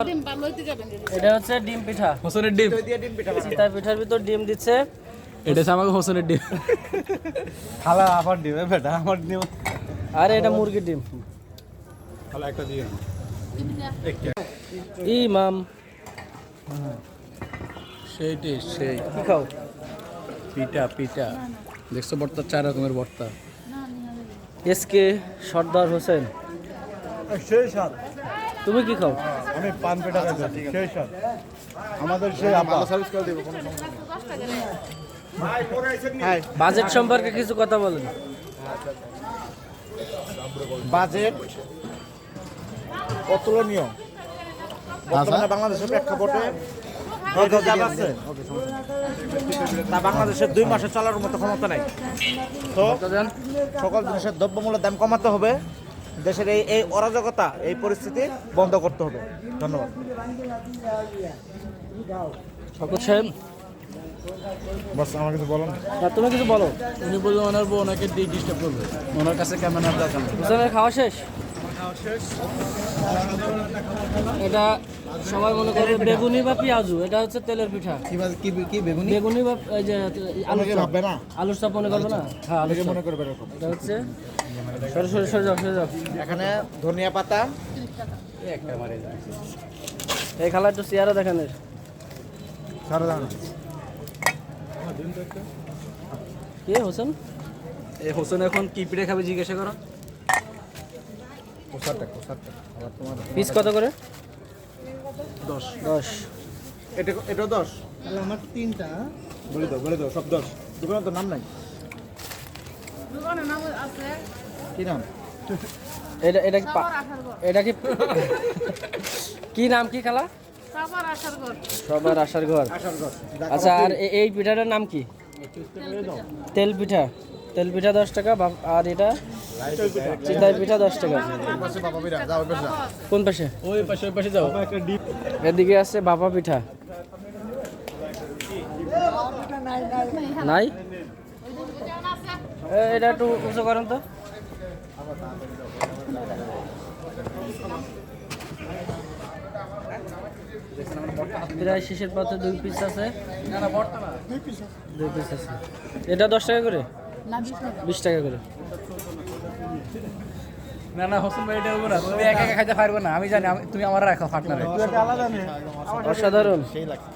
এটা হচ্ছে ডিম পিঠা, হোসেনের ডিম। চিতই পিঠার ভিতর ডিম দিচ্ছে। এটা হচ্ছে আমাকে হোসেনের ডিম। খালা আবার ডিম বেটা আমার ডিম। আরে এটা মুরগির ডিম। খালা একটা দিয়ে ইমাম সেই টেস্ট সেই। কি খাও? পিঠা পিঠা দেখছো ভর্তা, 4 রকমের ভর্তা। এসকে সর্দার হোসেন, সেই স্বাদ। তুমি কি খাও? আমি পান পেটা খাইছি, সেই স্বাদ। আমাদের সেই আপা সার্ভিস করে দেব কোনো সমস্যা। বাজেট সম্পর্কে কিছু কথা বলেন। বাজেট অতুলনীয়। বর্তমানে বাংলাদেশের প্রেক্ষাপটে তা বাংলাদেশের 2 মাসে চলার মতো ক্ষমতা নাই। তো সকল জিনিসের দ্রব্যমূল্যের দাম কমাতে হবে। দেশের এই অরাজকতা, এই পরিস্থিতি বন্ধ করতে হবে। ধন্যবাদ। শওকত সাহেব, বস আমার কিছু বলেন। না তুমি কিছু বলো। উনি বললো ওনার বউ ওনাকে ডিস্টার্ব করবে, ওনার কাছে ক্যামেরা দরকার নেই। হোসেনের খাওয়া শেষ? এটা সবাই মনে করে বেগুনি বা পেঁয়াজু। এটা হচ্ছে তেলের পিঠা। কি বেগুনি বেগুনি বা এই যে আলুর চপ। ভাববে না, আলুর চপ মনে করবে না? হ্যাঁ আলুর চপ মনে করবে এরকম। এটা হচ্ছে সরে যাও। এখানে ধনিয়া পাতা, এই খালা একটু চেয়ারে দেখানের। সারা দাও। কে হোসেন? এই হোসেন এখন কি পিঠে খাবে জিজ্ঞাসা করো। কোসারটা আবার তোমার পিস কত করে? 10 10। এটা 10। তাহলে আমার 3টা বলে দাও সব 10। দোকানে তো নাম নাই। দোকানের নাম আছে কি নাম? এটা কি এটা কি কি নাম কি খালা? সবার আসার ঘর। সবার আসার ঘর। আসার ঘর। আচ্ছা, আর এই পিঠাটার নাম কি? তেল পিঠা। তেল পিঠা 10 টাকা। আর এটা চিতই পিঠা 10 টাকা। পাশে বাবা বিরা যাও বেশ যাও। কোন পাশে? ওই পাশে যাও। এদিকে আছে বাবা পিঠা। নাই? এটা একটু উঁচু করেন তো। প্রায় শেষের পথে 2 পিস আছে। না না ভর্তা না, 2 পিস আছে। এটা 10 টাকা করে? না 20 টাকা। 20 টাকা করে। না হোসেন ভাই এটা হবে না, তুমি একা একা খাইতে পারবে না, আমি জানি। তুমি আমার রাখো পার্টনারে। অসাধারণ। সেই লাগছে।